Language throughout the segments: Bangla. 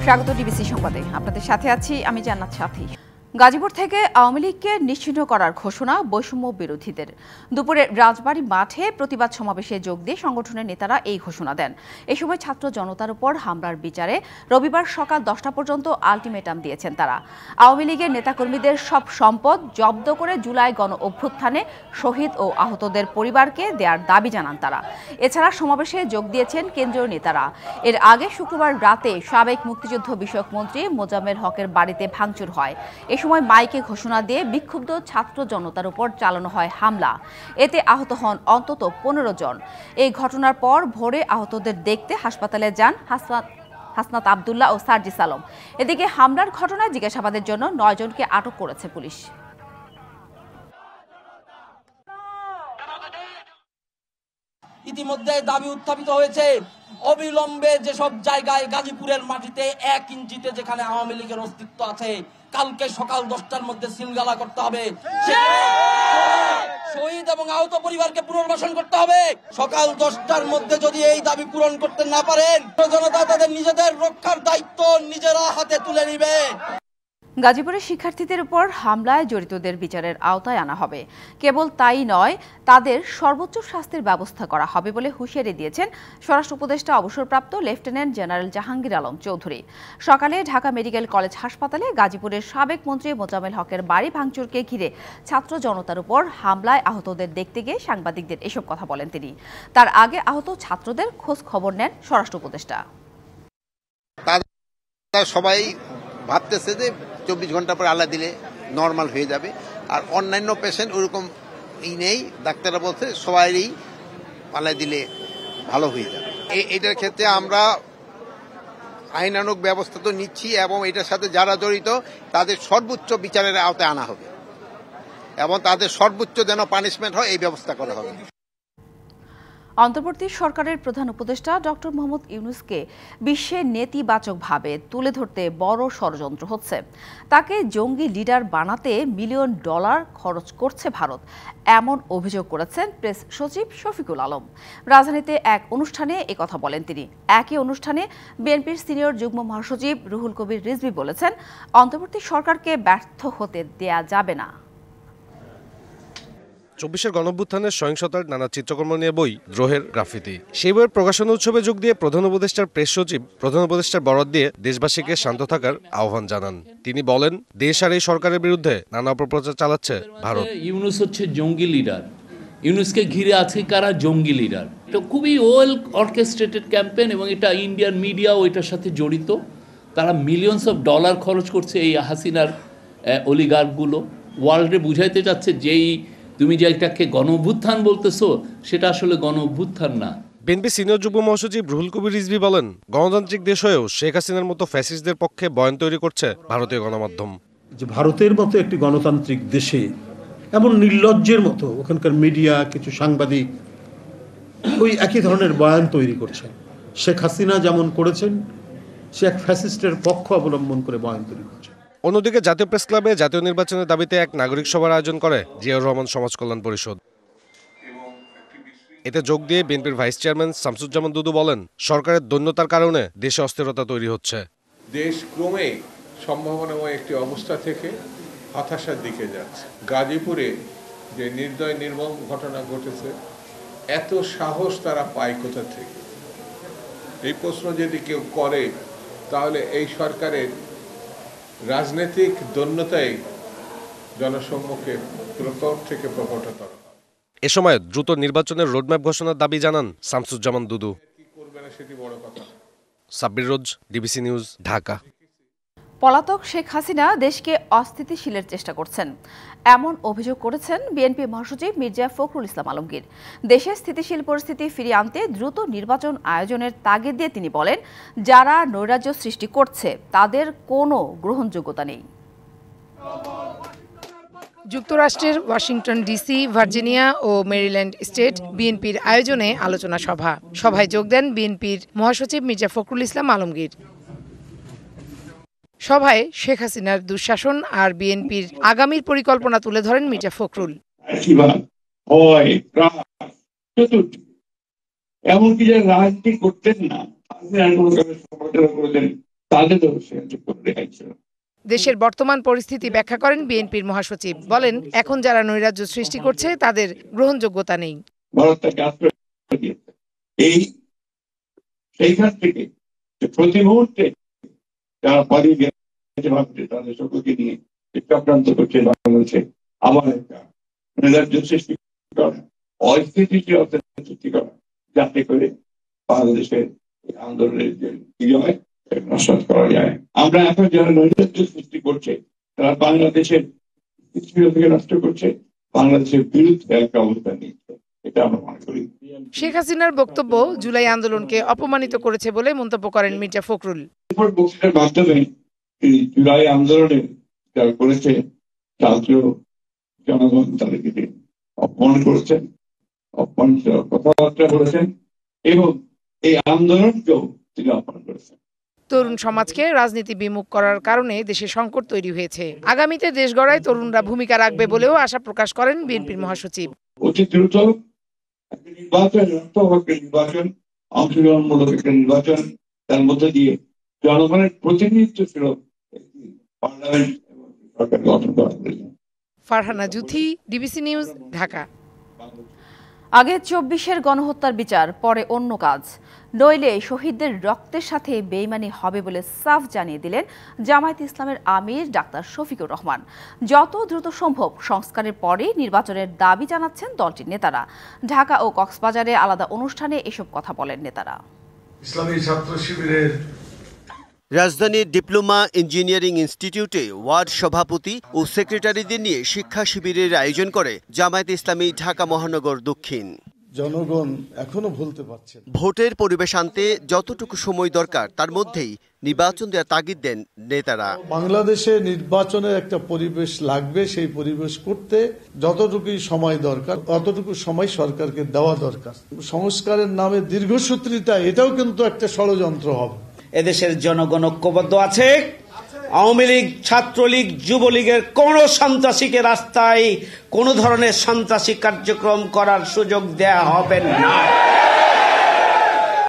স্বাগত ডিবিসি সংবাদে। আপনাদের সাথে আছি আমি জান্নাত সাথী। গাজীপুর থেকে আওয়ামী লীগকে নিশ্চিহ্ন করার ঘোষণা বৈষম্য বিরোধীদের। দুপুরে রাজবাড়ী মাঠে প্রতিবাদ সমাবেশে যোগ দিয়ে সংগঠনের নেতারা এই ঘোষণা দেন। এই সময় ছাত্র জনতার উপর হামলার বিচারে রবিবার সকাল 10টা পর্যন্ত আলটিমেটাম দিয়েছেন তারা। আওয়ামী লীগের নেতাকর্মীদের সব সম্পদ জব্দ করে জুলাই গণ অভ্যুত্থানে শহীদ ও আহতদের পরিবারকে দেওয়ার দাবি জানান তারা। এছাড়া সমাবেশে যোগ দিয়েছেন কেন্দ্রীয় নেতারা। এর আগে শুক্রবার রাতে সাবেক মুক্তিযুদ্ধ বিষয়ক মন্ত্রী মোজাম্মেল হকের বাড়িতে ভাঙচুর হয়। সময় মাইকে ঘোষণা দিয়ে বিক্ষুব্ধ ছাত্র জনতার উপর চালানো হয় হামলা। এতে আহত হন অন্তত 15 জন। এই ঘটনার পর ভোরে আহতদের দেখতে হাসপাতালে যান হাসনাত আবদুল্লাহ ও সার্জিস আলম। এদিকে হামলার ঘটনায় জিজ্ঞাসাবাদের জন্য 9 জনকে আটক করেছে পুলিশ। ইতিমধ্যে দাবি উত্থাপিত হয়েছে, অবিলম্বে যেসব জায়গায় গাজীপুরের মাটিতে 1 ইঞ্চিতে যেখানে আওয়ামী লীগের অস্তিত্ব আছে, কালকে সকাল 10টার মধ্যে সিলগালা করতে হবে। শহীদ এবং আহত পরিবারকে পুনর্বাসন করতে হবে। সকাল 10টার মধ্যে যদি এই দাবি পূরণ করতে না পারেন, জনতা তাদের নিজেদের রক্ষার দায়িত্ব নিজেরা হাতে তুলে নিবে। গাজীপুরের শিক্ষার্থীদের উপর হামলায় জড়িতদের বিচারের আওতায় আনা হবে। কেবল তাই নয়, তাদের সর্বোচ্চ শাস্তির ব্যবস্থা করা হবে বলে হুঁশিয়ারি দিয়েছেন স্বরাষ্ট্র উপদেষ্টা অবসরপ্রাপ্ত লেফটেন্যান্ট জেনারেল জাহাঙ্গীর আলম চৌধুরী। সকালে ঢাকা মেডিকেল কলেজ হাসপাতালে গাজীপুরের সাবেক মন্ত্রী মোজাম্মেল হকের বাড়ি ভাঙচুরকে ঘিরে ছাত্র জনতার উপর হামলায় আহতদের দেখতে গিয়ে সাংবাদিকদের এসব কথা বলেন তিনি। তার আগে আহত ছাত্রদের খোঁজ খবর নেন স্বরাষ্ট্র উপদেষ্টা। সবাই ভাবতেছে যে 24 ঘন্টা পর আল্লাহ দিলে নর্মাল হয়ে যাবে, আর অন্যান্য পেশেন্ট ওরকম নেই। ডাক্তাররা বলছে সবারই আল্লাহ দিলে ভালো হয়ে যাবে। এটার ক্ষেত্রে আমরা আইনানুগ ব্যবস্থা তো নিচ্ছি এবং এটার সাথে যারা জড়িত তাদের সর্বোচ্চ বিচারের আওতায় আনা হবে এবং তাদের সর্বোচ্চ যেন পানিশমেন্ট হয় এই ব্যবস্থা করা হবে। অন্তর্বর্তী সরকারের প্রধান উপদেষ্টা ডক্টর মোহাম্মদ ইউনূসকে বিশ্বে নেতিবাচকভাবে তুলে ধরতে বড় ষড়যন্ত্র হচ্ছে। তাকে জঙ্গি লিডার বানাতে $মিলিয়ন খরচ করছে ভারত, এমন অভিযোগ করেছেন প্রেস সচিব শফিকুল আলম। রাজধানীতে এক অনুষ্ঠানে একথা বলেন তিনি। একই অনুষ্ঠানে বিএনপির সিনিয়র যুগ্ম মহাসচিব রুহুল কবির রিজভী বলেছেন, অন্তর্বর্তী সরকারকে ব্যর্থ হতে দেয়া যাবে না। 24-এর গণঅভ্যুত্থানের সহিংসতার নানা চিত্রকর্ম নিয়ে বই দ্রোহের গ্রাফিতি। সেই বইয়ের প্রকাশনা উৎসবে যোগ দিয়ে প্রধান উপদেষ্টার প্রেস সচিব প্রধান উপদেষ্টার বরাত দিয়ে দেশবাসীকে শান্ত থাকার আহ্বান জানান। তিনি বলেন, দেশ আর এই সরকারের বিরুদ্ধে নানা অপপ্রচার চালাচ্ছে ভারত। ইউনূস হচ্ছে জঙ্গি লিডার। ইউনূসকে ঘিরে আছে কারা? জঙ্গি লিডার। এটা খুবই ওয়েল অর্কেস্ট্রেটেড ক্যাম্পেইন এবং এটা ইন্ডিয়ান মিডিয়াও এটার সাথে জড়িত। তারা $মিলিয়নস খরচ করছে এই হাসিনার অলিগার্কগুলো। ওয়ার্ল্ডে বুঝাইতে চাচ্ছে যেই তুমি যে এটাকে গণঅভ্যুত্থান বলতেছো, সেটা আসলে গণঅভ্যুত্থান না। বিএনপি সিনিয়র যুগ্ম মহাসচিব রুহুল কবির রিজভী বলেন, গণতান্ত্রিক দেশ হয়েও শেখ হাসিনার মতো ফ্যাসিস্টদের পক্ষে বয়ান তৈরি করছে ভারতীয় গণমাধ্যম। যে ভারতের মতো একটি গণতান্ত্রিক দেশে এমন নির্লজ্জের মতো ওখানকার মিডিয়া, কিছু সাংবাদিক ওই একই ধরনের বয়ান তৈরি করছে। শেখ হাসিনা যেমন করেছেন, সে এক ফ্যাসিস্টের পক্ষ অবলম্বন করে বয়ান তৈরি করছে। অন্যদিকে জাতীয় প্রেস ক্লাবে জাতীয় নির্বাচনের দাবিতে এক নাগরিক সভার আয়োজন করে জিয়াউর রহমান সমাজ কল্যাণ পরিষদ। এতে যোগ দিয়ে বিএনপির ভাইস চেয়ারম্যান শামসুজ্জামান দুদু বলেন, সরকারের দৈন্যতার কারণে দেশে অস্থিরতা তৈরি হচ্ছে। দেশ ক্রমে সম্ভাবনাময় একটি অবস্থা থেকে হতাশার দিকে যাচ্ছে। গাজীপুরে যে নির্দয় নির্মম ঘটনা ঘটেছে, এত সাহস তারা পায় কোথা থেকে? এই প্রশ্ন যদি কেউ করে, তাহলে এই সরকারের রাজনৈতিক দৈন্যতাই জনসম্মুখে প্রকট থেকে প্রকট করা। এ সময় দ্রুত নির্বাচনের রোডম্যাপ ঘোষণার দাবি জানান শামসুজ্জামান দুদু। কি করবে না সেটি বড় কথা। সাব্বির রোজ, ডিবিসি নিউজ, ঢাকা। পলাতক শেখ হাসিনা দেশকে অস্থিতিশীলের চেষ্টা করছেন, এমন অভিযোগ করেছেন বিএনপি মহাসচিব মির্জা ফখরুল ইসলাম আলমগীর। দেশে স্থিতিশীল পরিস্থিতি ফিরিয়ে আনতে দ্রুত নির্বাচন আয়োজনের তাগিদ দিয়ে তিনি বলেন, যারা নৈরাজ্য সৃষ্টি করছে তাদের কোনো গ্রহণযোগ্যতা নেই। যুক্তরাষ্ট্রের ওয়াশিংটন ডিসি, ভার্জিনিয়া ও মেরিল্যান্ড স্টেট বিএনপির আয়োজনে আলোচনা সভায় যোগ দেন বিএনপির মহাসচিব মির্জা ফখরুল ইসলাম আলমগীর। সভায় শেখ হাসিনার দুঃশাসন আর বিএনপির আগামীর পরিকল্পনা তুলে ধরেন মির্জা ফখরুল। এমনকি যারা রাজনীতি করতেন না, তাদেরও সে রেহাই ছিল। দেশের বর্তমান পরিস্থিতি ব্যাখ্যা করেন বিএনপির মহাসচিব। বলেন, এখন যারা নৈরাজ্য সৃষ্টি করছে তাদের গ্রহণযোগ্যতা নেই। ভারত তাকে আশ্রয় দিয়েছে। সেইখান থেকে প্রতি মুহূর্তে যারা পালিয়ে গেছে ভাবছে তাদের সকলকে নিয়ে চক্রান্ত করছে বাংলাদেশে আবার একটা নৈরাজ্য সৃষ্টি করা, অস্থিতিশীল সৃষ্টি করা, যাতে করে বাংলাদেশের আন্দোলনের যে বিজয় নষ্ট করা যায়। আমরা এখন যারা নৈরাজ্য সৃষ্টি করছে তারা বাংলাদেশের স্থিতিশীলতাকে নষ্ট করছে, বাংলাদেশের বিরুদ্ধে একটা অবস্থান নিচ্ছে, এটা আমরা মনে করি। শেখ হাসিনার বক্তব্য জুলাই আন্দোলনকে অপমানিত করেছে বলে মন্তব্য করেন মির্জা ফখরুল। বক্তৃতার মাধ্যমে জুলাই আন্দোলনে যারা করেছে রাজ্য জনগণ তাদেরকে অপমান করেছেন, অপমানিত কথাবার্তা বলেছেন এবং এই আন্দোলনকেও তিনি অপমান করেছেন। তরুণ সমাজকে রাজনীতি বিমুখ করার কারণে দেশে সংকট তৈরি হয়েছে। আগামীতে দেশ গড়ায় তরুণরা ভূমিকা রাখবে বলেও আশা প্রকাশ করেন বিএনপির মহাসচিব। অতি দ্রুত নির্বাচন, অংশগ্রহণমূলক একটা নির্বাচন, তার মধ্যে দিয়ে জনগণের প্রতিনিধিত্ব ছিল পার্লামেন্ট এবং সরকার গঠন করা হয়েছে। Farhana Juthi, DBC news, Dhaka. আগে 24-এর গণহত্যার বিচার, পরে অন্য কাজ, নইলে শহীদদের রক্তের সাথে বেইমানি হবে বলে সাফ জানিয়ে দিলেন জামায়াতে ইসলামের আমির ডাক্তার শফিকুর রহমান। যত দ্রুত সম্ভব সংস্কারের পরে নির্বাচনের দাবি জানাচ্ছেন দলটির নেতারা। ঢাকা ও কক্সবাজারে আলাদা অনুষ্ঠানে এসব কথা বলেন নেতারা। ইসলামী ছাত্র শিবিরের রাজধানীর ডিপ্লোমা ইঞ্জিনিয়ারিং ইনস্টিটিউটে ওয়ার্ড সভাপতি ও সেক্রেটারিদের নিয়ে শিক্ষা শিবিরের আয়োজন করে জামায়াতে ইসলামী ঢাকা মহানগর দক্ষিণ। জনগণ এখনো ভুলতে পারছে না। ভোটের পরিবেশ আনতে যতটুকু সময় দরকার তার মধ্যেই নির্বাচন দেওয়ার তাগিদ দেন নেতারা। বাংলাদেশে নির্বাচনের একটা পরিবেশ লাগবে, সেই পরিবেশ করতে যতটুকু সময় দরকার ততটুকু সময় সরকারকে দেওয়া দরকার। সংস্কারের নামে দীর্ঘসূত্রিতা, এটাও কিন্তু একটা ষড়যন্ত্র হবে। এদেশের জনগণ ঐক্যবদ্ধ আছে। আওয়ামী লীগ, ছাত্রলীগ, যুবলীগের কোন সন্ত্রাসীকে রাস্তায় কোন ধরনের সন্ত্রাসী কার্যক্রম করার সুযোগ দেয়া হবে না।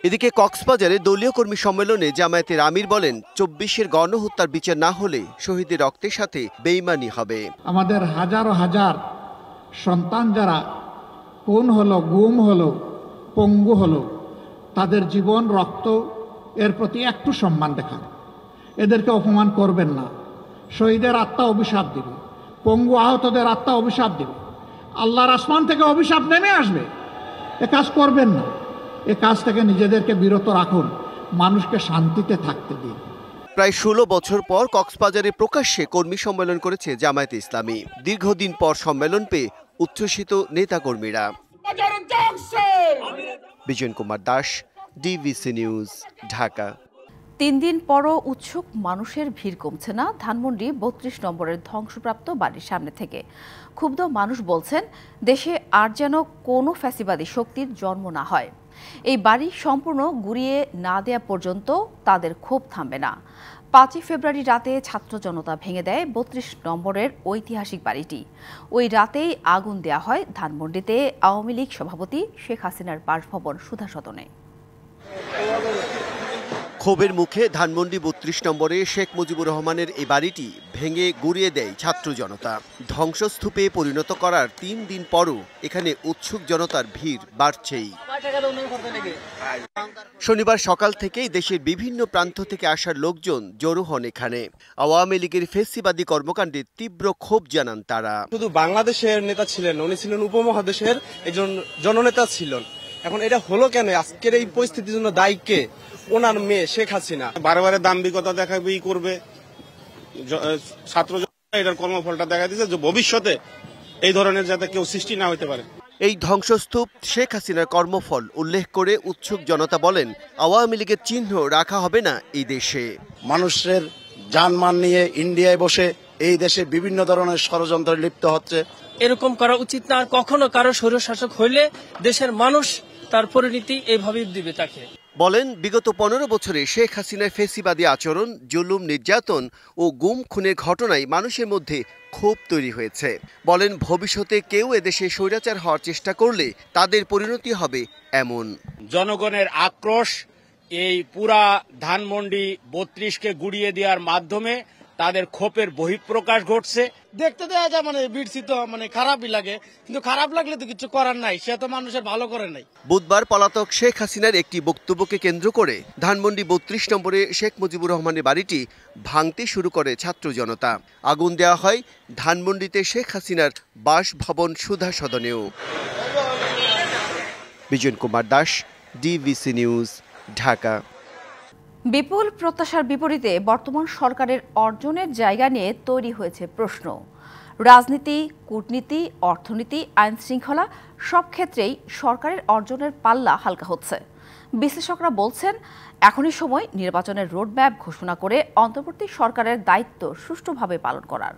এদিকে কক্সবাজারে দলীয় কর্মী সম্মেলনে জামায়াতের আমির বলেন, 24-এর গণহত্যার বিচার না হলে শহীদের রক্তের সাথে বেইমানি হবে। আমাদের হাজারো হাজার সন্তান যারা খুন হলো, গুম হলো, পঙ্গু হলো, তাদের জীবন, রক্ত এর প্রতি একটু সম্মান দেখান। এদেরকে অপমান করবেন না। শহীদের আত্মা অভিশাপ দিবে, পঙ্গু আহতদের আত্মা অভিশাপ দিবে, আল্লাহর আসমান থেকে অভিশাপ নেমে আসবে। এ কাজ করবেন না। এ কাজ থেকে নিজেদেরকে বিরত রাখুন, মানুষকে শান্তিতে থাকতে দিন। প্রায় 16 বছর পর কক্সবাজারে প্রকাশ্যে কর্মী সম্মেলন করেছে জামায়াতে ইসলামী। দীর্ঘদিন পর সম্মেলন পেয়ে উচ্ছ্বসিত নেতাকর্মীরা। Bijan Kumar Das, DBC news, Dhaka. 3 দিন পরও উৎসুক মানুষের ভিড় কমছে না ধানমন্ডি 32 নম্বরের ধ্বংসপ্রাপ্ত বাড়ির সামনে থেকে। ক্ষুব্ধ মানুষ বলছেন, দেশে আর যেন কোনো ফ্যাসিবাদী শক্তির জন্ম না হয়। এই বাড়ি সম্পূর্ণ গুড়িয়ে না দেয়া পর্যন্ত তাদের ক্ষোভ থামবে না। 5 ফেব্রুয়ারি রাতে ছাত্র জনতা ভেঙে দেয় 32 নম্বরের ঐতিহাসিক বাড়িটি। ওই রাতেই আগুন দেয়া হয় ধানমন্ডিতে আওয়ামী লীগ সভাপতি শেখ হাসিনার বাসভবন সুধা সদনে। ক্ষোভের মুখে ধানমন্ডি 32 নম্বরে শেখ মুজিবুর রহমানের এই বাড়িটি ভেঙে গুড়িয়ে দেয় ছাত্র জনতা। ধ্বংসস্তূপে পরিণত করার 3 দিন পরও এখানে উৎসুক জনতার ভিড় বাড়ছেই। শনিবার সকাল থেকেই দেশের বিভিন্ন প্রান্ত থেকে আসার লোকজন জড়ো হন এখানে। আওয়ামী লীগের ফেসিবাদী কর্মকাণ্ডে তীব্র ক্ষোভ জানান তারা। শুধু বাংলাদেশের নেতা ছিলেন, উনি ছিলেন উপমহাদেশের একজন জননেতা ছিলেন। এখন এটা হলো কেন? আজকের এই পরিস্থিতির জন্য দায়ী কে? ওনার মেয়ে শেখ হাসিনা। বারে বারে দাম্ভিকতা দেখাবেই করবে। ছাত্র এটার কর্মফলটা দেখা দিচ্ছে যে ভবিষ্যতে এই ধরনের যাতে কেউ সৃষ্টি না হতে পারে। এই ধ্বংসস্তূপ শেখ হাসিনার কর্মফল উল্লেখ করে উৎসুক জনতা বলেন, আওয়ামী লীগের চিহ্ন রাখা হবে না এই দেশে। মানুষের জানমাল নিয়ে ইন্ডিয়ায় বসে এই দেশে বিভিন্ন ধরনের ষড়যন্ত্রে লিপ্ত হচ্ছে। এরকম করা উচিত না। কখনো কারো স্বৈরশাসক হইলে দেশের মানুষ তার পরিণতি এইভাবেই দিবে তাকে। বলেন, বিগত 15 বছরে শেখ হাসিনার ফেসিবাদী আচরণ, জুলুম, নির্যাতন ও গুম খুনের ঘটনায় মানুষের মধ্যে ক্ষোভ তৈরি হয়েছে। বলেন, ভবিষ্যতে কেউ এদেশে স্বৈরাচার হওয়ার চেষ্টা করলে তাদের পরিণতি হবে এমন। জনগণের আক্রোশ এই পুরা ধানমন্ডি 32কে গুড়িয়ে দেওয়ার মাধ্যমে তাদের ক্ষোভের বহিঃপ্রকাশ ঘটছে। দেখতে দেওয়া যায় বিরসি তো খারাপই লাগে, কিন্তু খারাপ লাগলে তো কিছু করার নাই, সে তো মানুষের ভালো করে নাই। বুধবার পলাতক শেখ হাসিনার একটি বক্তব্যকে কেন্দ্র করে ধানমন্ডি 32 নম্বরে শেখ মুজিবুর রহমানের বাড়িটি ভাঙতে শুরু করে ছাত্র জনতা। আগুন দেওয়া হয় ধানমন্ডিতে শেখ হাসিনার বাসভবন সুধা সদনেও। Bijan Kumar Das, DBC news, Dhaka. বিপুল প্রত্যাশার বিপরীতে বর্তমান সরকারের অর্জনের জায়গা নিয়ে তৈরি হয়েছে প্রশ্ন। রাজনীতি, কূটনীতি, অর্থনীতি, আইন শৃঙ্খলা সব ক্ষেত্রেই সরকারের অর্জনের পাল্লা হালকা হচ্ছে। বিশ্লেষকরা বলছেন, এখনই সময় নির্বাচনের রোডম্যাপ ঘোষণা করে অন্তর্বর্তী সরকারের দায়িত্ব সুষ্ঠুভাবে পালন করার।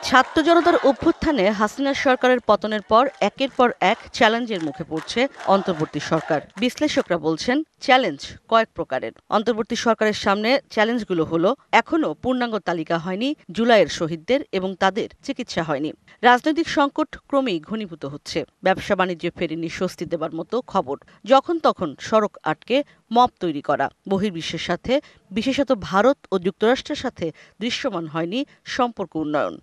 ছাত্র জনতার অভ্যুত্থানে হাসিনা সরকারের পতনের পর একের পর এক চ্যালেঞ্জের মুখে পড়ছে অন্তর্বর্তী সরকার। বিশ্লেষকরা বলছেন, চ্যালেঞ্জ কয়েক প্রকারের। অন্তর্বর্তী সরকারের সামনে চ্যালেঞ্জগুলো হলো, এখনও পূর্ণাঙ্গ তালিকা হয়নি জুলাইয়ের শহীদদের এবং তাদের চিকিৎসা হয়নি। রাজনৈতিক সংকট ক্রমেই ঘনীভূত হচ্ছে। ব্যবসা বাণিজ্যে ফেরেনি স্বস্তি দেবার মতো খবর। যখন তখন সড়ক আটকে মব তৈরি করা। বহির্বিশ্বের সাথে, বিশেষত ভারত ও যুক্তরাষ্ট্রের সাথে দৃশ্যমান হয়নি সম্পর্ক উন্নয়ন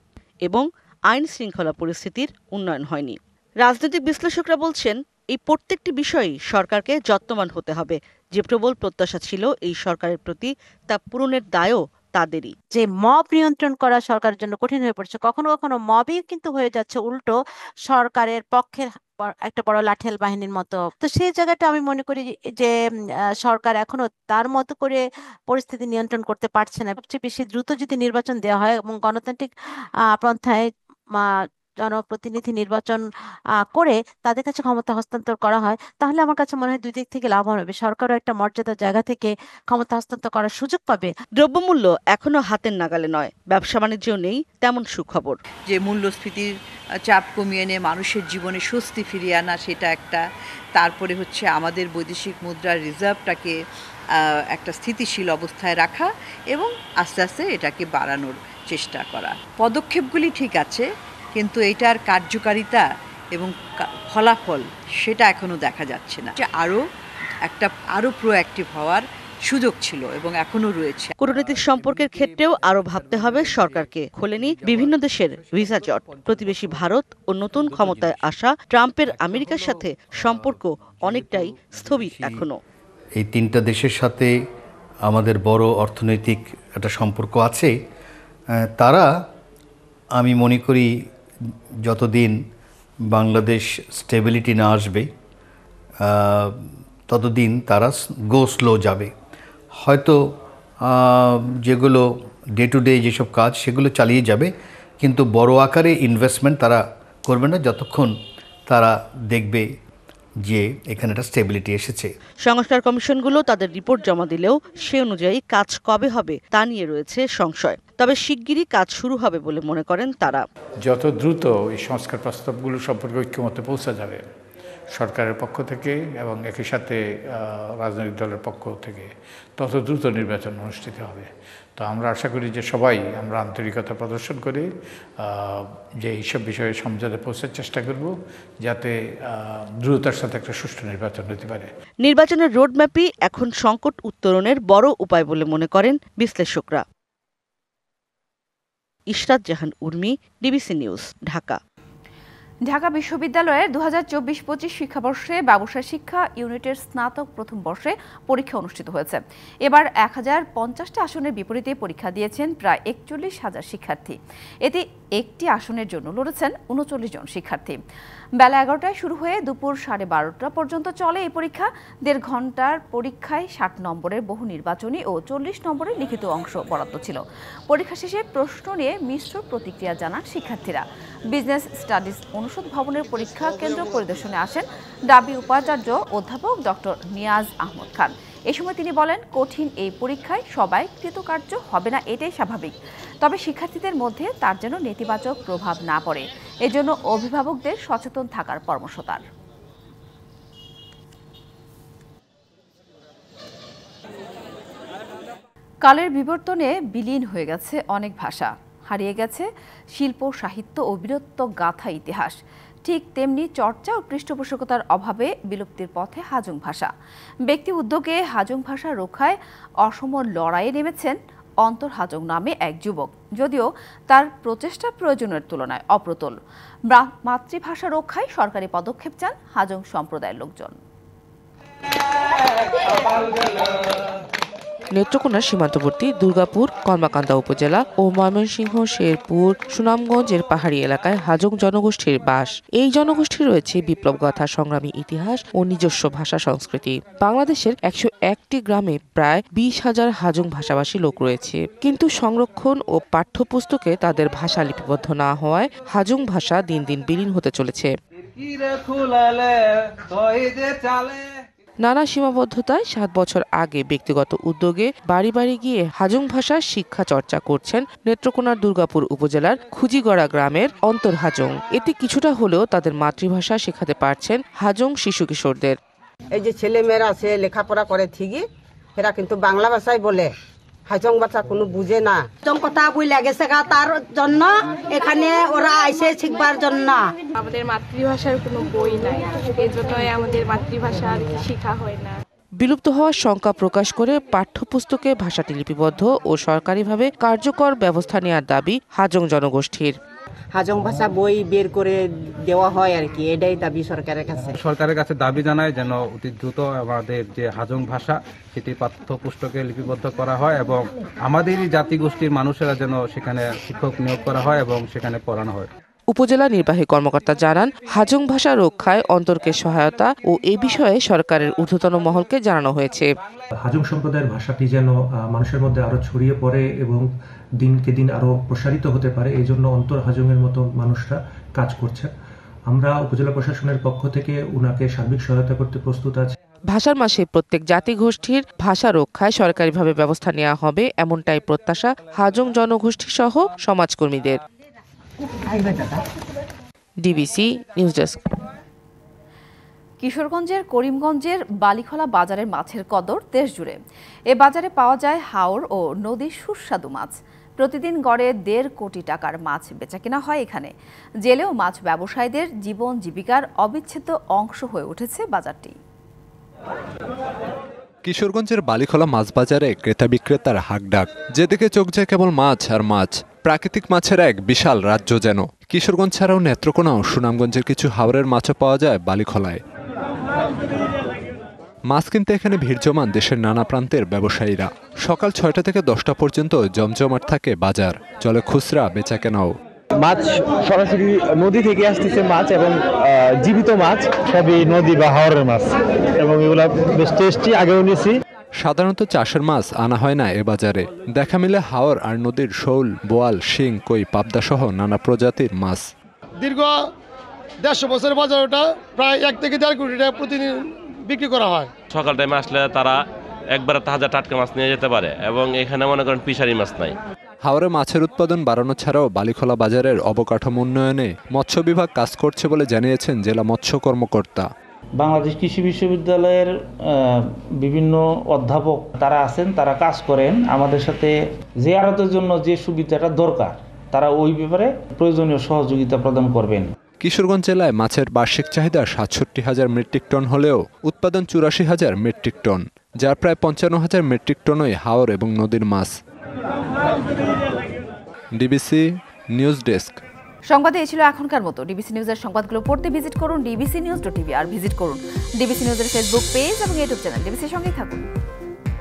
এবং আইন শৃঙ্খলা পরিস্থিতির উন্নয়ন হয়নি। রাজনৈতিক বিশ্লেষকরা বলছেন, এই প্রত্যেকটি বিষয়েই সরকারকে যত্নবান হতে হবে। যে প্রবল প্রত্যাশা ছিল এই সরকারের প্রতি, তা পূরণের দায়ও তাদেরই। যে মব নিয়ন্ত্রণ করা সরকারের জন্য কঠিন হয়ে পড়ছে, কখনো কখনো মবই কিন্তু হয়ে যাচ্ছে উল্টো সরকারের পক্ষের একটা বড় লাঠেল বাহিনীর মতো। তো সেই জায়গাটা আমি মনে করি যে সরকার এখনো তার মতো করে পরিস্থিতি নিয়ন্ত্রণ করতে পারছে না। সবচেয়ে বেশি দ্রুত যদি নির্বাচন দেওয়া হয় এবং গণতান্ত্রিক পন্থায় জনপ্রতিনিধি নির্বাচন করে তাদের কাছে ক্ষমতা হস্তান্তর করা হয়, তাহলে আমার কাছে মনে হয় দুই দিক থেকে লাভবান হবে। সরকারও একটা মর্যাদার জায়গা থেকে ক্ষমতা হস্তান্তর করার সুযোগ পাবে। দ্রব্যমূল্য এখনো হাতের নাগালে নয়, ব্যবসা বাণিজ্যেও নেই তেমন সুখবর। যে মূল্যস্ফীতির চাপ কমিয়ে এনে মানুষের জীবনে স্বস্তি ফিরিয়ে আনা, সেটা একটা। তারপরে হচ্ছে আমাদের বৈদেশিক মুদ্রার রিজার্ভটাকে একটা স্থিতিশীল অবস্থায় রাখা এবং আস্তে আস্তে এটাকে বাড়ানোর চেষ্টা করা। পদক্ষেপগুলি ঠিক আছে, কিন্তু এটার কার্যকারিতা এবং ফলাফল সেটা এখনো দেখা যাচ্ছে না। আরো প্রোঅ্যাক্টিভ হওয়ার সুযোগ ছিল এবং এখনো রয়েছে। কূটনৈতিক সম্পর্কের ক্ষেত্রেও আরো ভাবতে হবে সরকারকে। খোলেনি বিভিন্ন দেশের ভিসা জট। প্রতিবেশী ভারত ও নতুন ক্ষমতায় আসা ট্রাম্পের আমেরিকার সাথে সম্পর্ক অনেকটাই স্থবির এখনো। এই তিনটা দেশের সাথে আমাদের বড় অর্থনৈতিক একটা সম্পর্ক আছে। তারা, আমি মনে করি, যতদিন বাংলাদেশ স্টেবিলিটি না আসবে ততদিন তারা গো স্লো যাবে। হয়তো যেগুলো ডে টু ডে যেসব কাজ সেগুলো চালিয়ে যাবে, কিন্তু বড় আকারে ইনভেস্টমেন্ট তারা করবে না যতক্ষণ তারা দেখবে যে এখানে একটা স্টেবিলিটি এসেছে। সংস্কার কমিশনগুলো তাদের রিপোর্ট জমা দিলেও সে অনুযায়ী কাজ কবে হবে তা নিয়ে রয়েছে সংশয়। তবে শিগগিরই কাজ শুরু হবে বলে মনে করেন তারা। যত দ্রুত এই সংস্কার প্রস্তাবগুলো সম্পর্কে ঐক্যমতে পৌঁছা যাবে সরকারের পক্ষ থেকে এবং একই সাথে রাজনৈতিক দলের পক্ষ থেকে, তত দ্রুত নির্বাচন অনুষ্ঠিত হবে। তো আমরা আশা করি যে সবাই আমরা আন্তরিকতা প্রদর্শন করে যে এইসব বিষয়ে সমঝোতায় পৌঁছার চেষ্টা করব, যাতে দ্রুততার সাথে একটা সুষ্ঠু নির্বাচন হতে পারে। নির্বাচনের রোডম্যাপই এখন সংকট উত্তরণের বড় উপায় বলে মনে করেন বিশ্লেষকরা। ইশরাত জাহান উর্মি, ডিবিসি নিউজ, ঢাকা। ঢাকা বিশ্ববিদ্যালয়ের 2024-25 শিক্ষাবর্ষে ব্যবসায় শিক্ষা ইউনিটের স্নাতক প্রথম বর্ষে পরীক্ষা অনুষ্ঠিত হয়েছে। এবার 1050টি আসনের বিপরীতে পরীক্ষা দিয়েছেন প্রায় 41,000 শিক্ষার্থী। এতে একটি আসনের জন্য লড়েছেন 39 জন শিক্ষার্থী। বেলা 11টায় শুরু হয়ে দুপুর 12:30 পর্যন্ত চলে এই পরীক্ষা। 1.5 ঘন্টার পরীক্ষায় 60 নম্বরের বহু নির্বাচনী ও 40 নম্বরের লিখিত অংশ বরাদ্দ ছিল। পরীক্ষা শেষে প্রশ্ন নিয়ে মিশ্র প্রতিক্রিয়া জানান শিক্ষার্থীরা। বিজনেস স্টাডিজ অনুষদ ভবনের পরীক্ষা কেন্দ্র পরিদর্শনে আসেন ডাবি উপাচার্য অধ্যাপক ডক্টর নিয়াজ আহমদ খান। এ সময় তিনি বলেন, কঠিন এই পরীক্ষায় সবাই কৃতকার্য হবে না, এটাই স্বাভাবিক। তবে শিক্ষার্থীদের মধ্যে তার যেন নেতিবাচক প্রভাব না পড়ে, এজন্য অভিভাবকদের সচেতন থাকার পরামর্শ তার। কালের বিবর্তনে বিলীন হয়ে গেছে অনেক ভাষা, হারিয়ে গেছে শিল্প, সাহিত্য ও বীরত্ব গাথা ইতিহাস। ঠিক তেমনি চর্চা ও পৃষ্ঠপোষকতার অভাবে বিলুপ্তির পথে হাজং ভাষা। ব্যক্তি উদ্যোগে হাজং ভাষা রক্ষায় অসম লড়াইয়ে নেমেছেন অন্তর হাজং নামে এক যুবক, যদিও তার প্রচেষ্টা প্রয়োজনের তুলনায় অপ্রতুল। মাতৃভাষা রক্ষায় সরকারি পদক্ষেপ চান হাজং সম্প্রদায়ের লোকজন। নেত্রকোনার সীমান্তবর্তী দুর্গাপুর, কর্মাকান্দা উপজেলা ও ময়মনসিংহ, শেরপুর, সুনামগঞ্জের পাহাড়ি এলাকায় হাজং জনগোষ্ঠীর বাস। এই জনগোষ্ঠী রয়েছে বিপ্লবগাথা, সংগ্রামী ইতিহাস ও নিজস্ব ভাষা সংস্কৃতি। বাংলাদেশের 101টি গ্রামে প্রায় 20,000 হাজং ভাষাভাষী লোক রয়েছে, কিন্তু সংরক্ষণ ও পাঠ্যপুস্তকে তাদের ভাষা লিপিবদ্ধ না হওয়ায় হাজং ভাষা দিন দিন বিলীন হতে চলেছে। নানা সীমাবদ্ধতায় 7 বছর আগে ব্যক্তিগত উদ্যোগে বাড়ি বাড়ি গিয়ে হাজং ভাষার শিক্ষা চর্চা করছেন নেত্রকোনার দুর্গাপুর উপজেলার খুজিগড়া গ্রামের অন্তর হাজং। এতে কিছুটা হলেও তাদের মাতৃভাষা শেখাতে পারছেন হাজং শিশু কিশোরদের। এই যে ছেলে মেয়েরা আছে লেখাপড়া করে ঠিকই, এরা কিন্তু বাংলা ভাষায় বলে, হাজং ভাষা কোনো বুঝে না। কথা বই লাগেছে তার জন্য এখানে ওরা আইসে শিখবার জন্য। আমাদের মাতৃভাষার কোনো বই নাই, এই জন্যই আমাদের মাতৃভাষা আর কি শেখা হয় না। বিলুপ্ত হওয়ার শঙ্কা প্রকাশ করে পাঠ্যপুস্তকে ভাষাটি লিপিবদ্ধ ও সরকারিভাবে কার্যকর ব্যবস্থা নেওয়ার দাবি হাজং জনগোষ্ঠীর। হাজং ভাষা বই বের করে দেওয়া হয় আর কি, এটাই দাবি সরকারের কাছে। সরকারের কাছে দাবি জানায় যেন অতি দ্রুত আমাদের যে হাজং ভাষা সেটি পাঠ্যপুস্তকে লিপিবদ্ধ করা হয় এবং আমাদেরই জাতিগোষ্ঠীর মানুষেরা যেন সেখানে শিক্ষক নিয়োগ করা হয় এবং সেখানে পড়ানো হয়। উপজেলা নির্বাহী কর্মকর্তা জানান, হাজং ভাষা রক্ষায় অন্তরকে সহায়তা ও এ বিষয়ে সরকারের ঊর্ধ্বতন মহলকে জানানো হয়েছে। হাজং সম্প্রদায়ের ভাষাটি যেন মানুষের মধ্যে আরো ছড়িয়ে পড়ে এবং দিনকে দিন আরো প্রসারিত হতে পারে, এই জন্য অন্তর হাজংয়ের মতো মানুষরা কাজ করছে। আমরা উপজেলা প্রশাসনের পক্ষ থেকে উনাকে সার্বিক সহায়তা করতে প্রস্তুত আছি। ভাষার মাসে প্রত্যেক জাতিগোষ্ঠীর ভাষা রক্ষায় সরকারিভাবে ব্যবস্থা নেওয়া হবে, এমনটাই প্রত্যাশা হাজং জনগোষ্ঠী সহ সমাজকর্মীদের। DBC news desk. কিশোরগঞ্জের করিমগঞ্জের বালিখলা বাজারের মাছের কদর দেশ জুড়ে। এ বাজারে পাওয়া যায় হাওর ও নদীর সুস্বাদু মাছ। প্রতিদিন গড়ে 1.5 কোটি টাকার মাছ বেচাকেনা হয় এখানে। জেলে ও মাছ ব্যবসায়ীদের জীবন জীবিকার অবিচ্ছেদ্য অংশ হয়ে উঠেছে বাজারটি। কিশোরগঞ্জের বালিখলা মাছ বাজারে ক্রেতা বিক্রেতার হাকডাক, যেদিকে চোখ যায় কেবল মাছ আর মাছ। প্রাকৃতিক মাছের এক বিশাল রাজ্য যেন। কিশোরগঞ্জ ছাড়াও নেত্রকোনা ও সুনামগঞ্জের কিছু হাওরের মাছও পাওয়া যায় বালিখলায়। মাছ কিনতে এখানে ভিড় জমান দেশের নানা প্রান্তের ব্যবসায়ীরা। সকাল 6টা থেকে 10টা পর্যন্ত জমজমাট থাকে বাজার, চলে খুচরা বেচাকেনাও। মাছ সরাসরি নদী থেকে আসতেছে মাছ এবং জীবিত মাছ, সবই নদী বা হাওরের মাছ এবং এগুলা বেশ টেস্টি। আগেও নিয়েছি। সাধারণত চাষের মাছ আনা হয় না এ বাজারে। দেখা মিলে হাওর আর নদীর শোল, বোয়াল, শিং, কই, পাবদা সহ নানা প্রজাতির মাছ। দীর্ঘ 150 বছরের বাজার, ওটা প্রায় 1 থেকে 1.5 কোটি টাকা প্রতিদিন বিক্রি করা হয়। সকাল টাইমে আসলে তারা একবার তাজা টাটকা মাছ নিয়ে যেতে পারে এবং এখানে মনে করেন ফিশারি মাছ নাই। হাওরে মাছের উৎপাদন বাড়ানো ছাড়াও বালিখলা বাজারের অবকাঠামো উন্নয়নে মৎস্য বিভাগ কাজ করছে বলে জানিয়েছেন জেলা মৎস্য কর্মকর্তা। বাংলাদেশ কৃষি বিশ্ববিদ্যালয়ের বিভিন্ন অধ্যাপক তারা আছেন, তারা কাজ করেন। আমাদের সাথে জিয়ারতের জন্য যে সুবিধাটা দরকার তারা ওই ব্যাপারে প্রয়োজনীয় সহযোগিতা প্রদান করবেন। কিশোরগঞ্জ জেলায় মাছের বার্ষিক চাহিদা 67,000 মেট্রিক টন হলেও উৎপাদন 84,000 মেট্রিক টন, যার প্রায় 55,000 মেট্রিক টনই হাওর এবং নদীর মাছ। DBC news desk. সংবাদে এই ছিল এখনকার মতো। ডিবিসি নিউজের সংবাদগুলো পড়তে ভিজিট করুন dbcnews.tv আর ভিজিট করুন ডিবিসি নিউজের ফেসবুক পেজ এবং ইউটিউব চ্যানেল। ডিবিসির সঙ্গেই থাকুন।